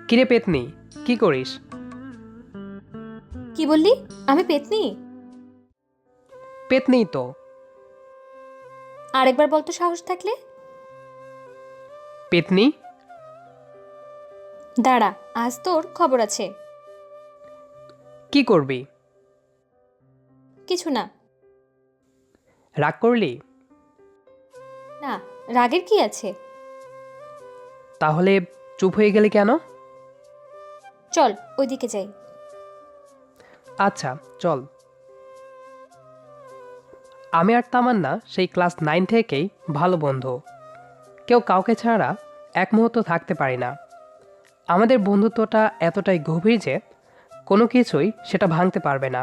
কিরে পেতনি, কি করিস? কি বললি? আমি পেতনি? পেতনিই তো। আরেকবার বলতো সাহস থাকলে। পেতনি? দাঁড়া, আজ তোর খবর আছে। কি করবি? কিছু না। রাগ করলি? না, রাগের কি আছে? তাহলে চুপ হয়ে গেলি কেন? চল ওইদিকে যাই। আচ্ছা, চল। আমি আর তামান্না সেই ক্লাস 9 থেকেই ভালো বন্ধু। কেউ কাউকে ছাড়া এক মুহূর্ত থাকতে পারি না। আমাদের বন্ধুত্বটা এতটাই গভীর যে কোনো কিছুই সেটা ভাঙতে পারবে না।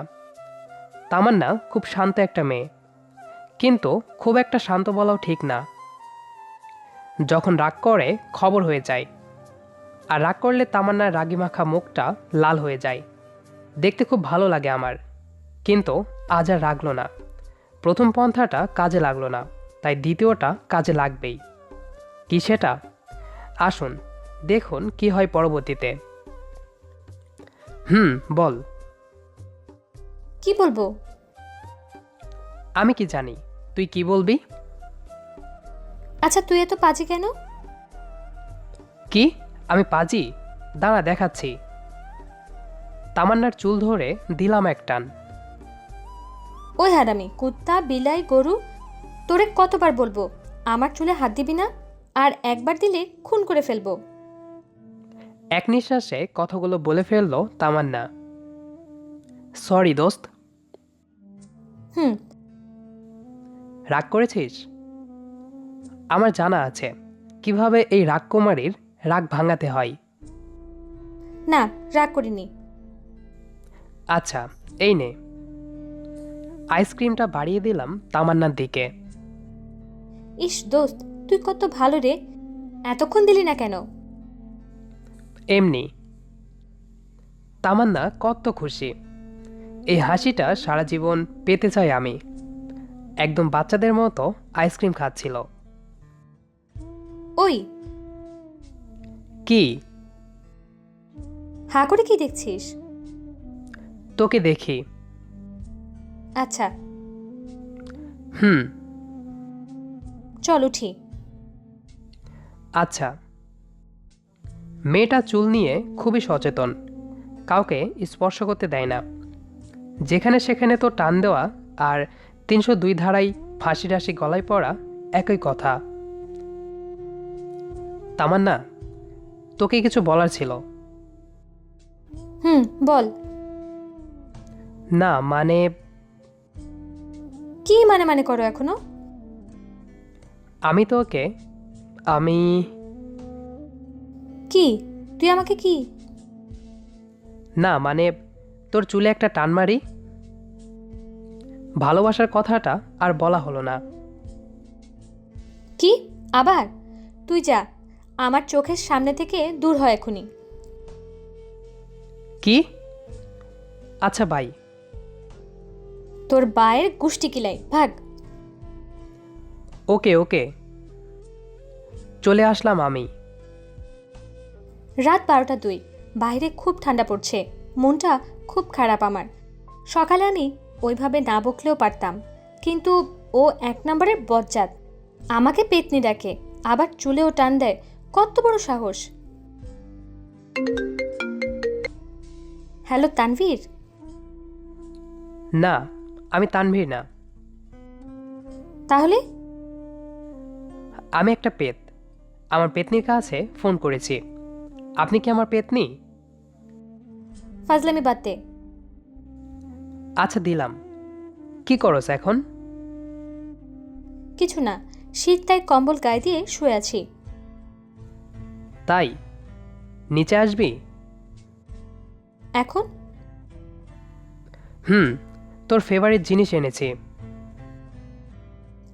তামান্না খুব শান্ত একটা মেয়ে, কিন্তু খুব একটা শান্ত বলাও ঠিক না। যখন রাগ করে খবর হয়ে যায়, আর রাগ করলে তামান্নার রাগি মাখা মুখটা লাল হয়ে যায়। দেখতে খুব ভালো লাগে আমার, কিন্তু আজ আর রাগলো না। প্রথম পন্থাটা কাজে লাগলো না, তাই দ্বিতীয়টা কাজে লাগবেই। কি সেটা? আসুন দেখুন কি হয় পরবর্তীতে। বল। কি বলবো? আমি কি জানি তুই কি বলবি? আচ্ছা, তুই এত পাজি কেন? কি? আমি পাজি? দাঁড়া দেখাচ্ছি। তামান্নার চুল ধরে দিলাম এক টান। ওই হারামি কুত্তা, বিলাই, গরু, তোরে কতবার বলবো আমার চুলে হাত দিবি না? আর একবার দিলে খুন করে ফেলবো। এক নিঃশ্বাসে কথাগুলো বলে ফেললো তামান্না। সরি দোস্ত। হুম। রাগ করেছিস? আমার জানা আছে কিভাবে এই রাগকুমারীর রাগ ভাঙাতে হয়। না, রাগ করিনি। আচ্ছা, এই নে। আইসক্রিমটা বাড়িয়ে দিলাম তামান্নার দিকে। ইস দোস্ত, তুই কত ভালো রে। এতক্ষণ দিলি না কেন? এমনি। তামান্না কত খুশি। এই হাসিটা সারা জীবন পেতে চাই আমি। একদম বাচ্চাদের মতো আইসক্রিম খাচ্ছিল। ওই, কি? হাঁ করে কি দেখছিস? তোকে দেখি। আচ্ছা, হুম। চল উঠি। আচ্ছা। মেয়েটা চুল নিয়ে খুবই সচেতন, কাউকে স্পর্শ করতে দেয় না। যেখানে সেখানে তো টান দেওয়া আর ৩০২ ধারায় ফাঁসি রাশি গলায় পড়া একই কথা। তামান্না, তোকে কিছু বলার ছিল। বল। না মানে, কি মানে মানে করো এখনো? আমি তোকে, আমি কি? তুই আমাকে কি? না মানে, তোর চুলে একটা টান মারি। ভালোবাসার কথাটা আর বলা হলো না। কি? আবার? তুই যা, আমার চোখের সামনে থেকে দূর হয় এখনই। কি? আচ্ছা বাই। তোর বায়ের গুষ্টি কিলাই, ভাগ। ওকে ওকে, চলে আসলাম আমি। রাত 12টা 2, বাইরে খুব ঠান্ডা পড়ছে। মনটা খুব খারাপ আমার। সকালে আমি ওইভাবে না বকলেও পারতাম, কিন্তু ও 1 নম্বরের বজ্জাত। আমাকে পেতনি ডাকে, আবার চুলেও টান দেয়। কত বড় সাহস! হ্যালো তানভীর। না, আমি তানভীর না। তাহলে? আমি একটা পেত। আমার পেতনির কাছে ফোন করেছি। আপনি কি আমার পেতনি? ফাজলামি বাদ দে। আচ্ছা দিলাম। কি করস এখন? কিছু না, শীত তাই কম্বল গায়ে দিয়ে শুয়ে আছি। তাই? নিচে আসবি? এখন? হুম, তোর ফেভারিট জিনিস এনেছি।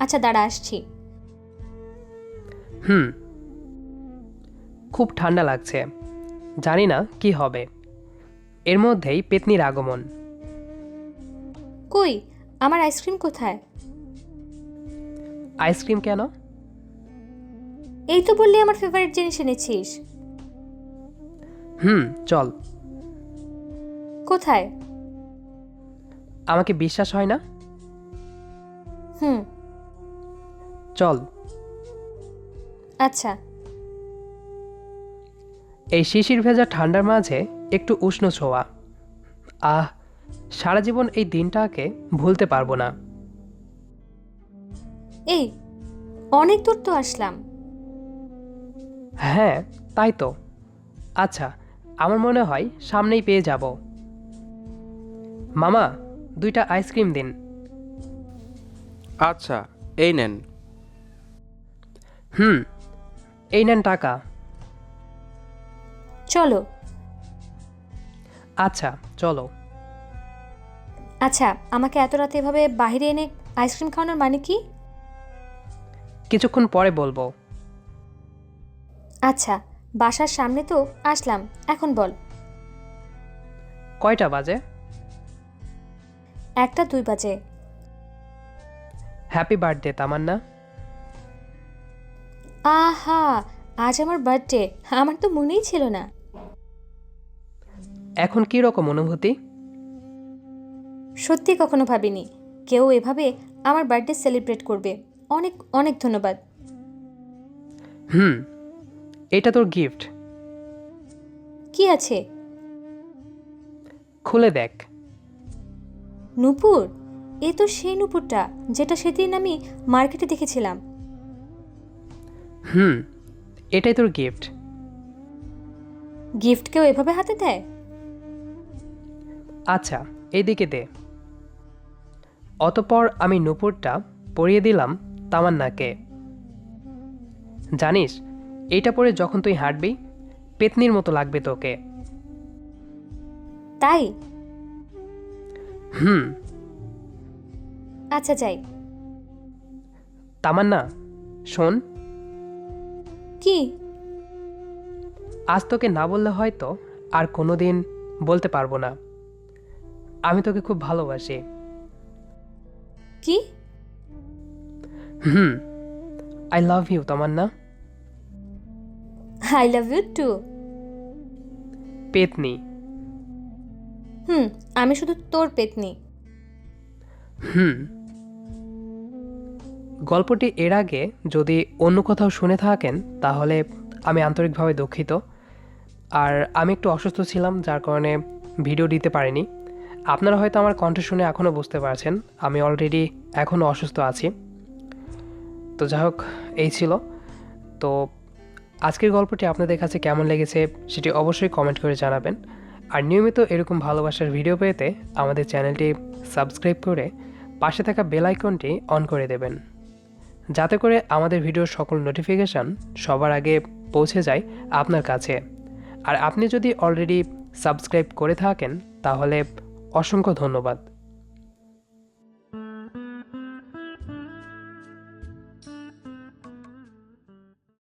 আচ্ছা দাঁড়া, আসছি। হুম। খুব ঠান্ডা লাগছে, জানি না কি হবে। এর মধ্যেই পেতনির আগমন। কই, আমার আইসক্রিম কোথায়? আইসক্রিম কেন? এই তো বললি আমার ফেভারিট জিনিস এনেছিস। চল। কোথায়? আমাকে বিশ্বাস হয় না? হুম। চল। আচ্ছা। এই শিশির ভেজা ঠান্ডার মাঝে একটু উষ্ণ ছোঁয়া। আহ, সারা জীবন এই দিনটাকে ভুলতে পারবো না। এই, অনেক দূর তো আসলাম। হ্যাঁ, তাই তো। আচ্ছা, আমার মনে হয় সামনেই পেয়ে যাব। মামা, 2টা আইসক্রিম দিন। আচ্ছা, এই নেন। হুম, এই নেন টাকা। চলো। আচ্ছা, চলো। আচ্ছা, আমাকে এত রাতে এভাবে বাইরে এনে আইসক্রিম খাওয়ানোর মানে কি? কিছুক্ষণ পরে বলবো। আচ্ছা, বাসার সামনে তো আসলাম, এখন বল। কয়টা বাজে? 1টা 2 বাজে। হ্যাপি বার্থডে তামান্না। আহা, আজ আমার বার্থডে, আমার তো মনেই ছিল না। এখন কি রকম অনুভূতি? সত্যি কখনো ভাবিনি কেউ এভাবে আমার বার্থডে সেলিব্রেট করবে। অনেক অনেক ধন্যবাদ। হুম, এটা তোর গিফট। কি আছে? খুলে দেখ। নূপুর? এ তো সেই নূপুরটা যেটা সেদিন আমি মার্কেটে দেখেছিলাম। হুম, এটাই তোর গিফট। গিফট কেউ এভাবে হাতে দেয়? আচ্ছা, এইদিকে দে। অতপর আমি নূপুরটা পরিয়ে দিলাম তামান্নাকে। জানিস, এইটা পরে যখন তুই হাঁটবি, পেতনির মতো লাগবে তোকে। তাই? হুম। আচ্ছা, যাই। তামান্না, শোন। কি? আজ তোকে না বললে হয়তো আর কোনোদিন বলতে পারবো না। আমি তোকে খুব ভালোবাসি। কি? Hmm, I love you Tamanna. I love you too. পেতনি। আমি শুধু তোর পেতনি। হুম। গল্পটি এর আগে যদি অন্য কোথাও শুনে থাকেন তাহলে আমি আন্তরিকভাবে দুঃখিত। আর আমি একটু অসুস্থ ছিলাম, যার কারণে ভিডিও দিতে পারিনি। আপনারা হয়তো আমার কণ্ঠ শুনে এখনও বুঝতে পারছেন আমি অলরেডি এখনও অসুস্থ আছি। তো যাই হোক, এই ছিল। তো আজকের গল্পটি আপনাদের কাছে কেমন লেগেছে সেটি অবশ্যই কমেন্ট করে জানাবেন। আর নিয়মিত এরকম ভালোবাসার ভিডিও পেতে আমাদের চ্যানেলটি সাবস্ক্রাইব করে পাশে থাকা বেল আইকনটি অন করে দেবেন, যাতে করে আমাদের ভিডিওর সকল নোটিফিকেশান সবার আগে পৌঁছে যায় আপনার কাছে। আর আপনি যদি অলরেডি সাবস্ক্রাইব করে থাকেন তাহলে অসংখ্য ধন্যবাদ।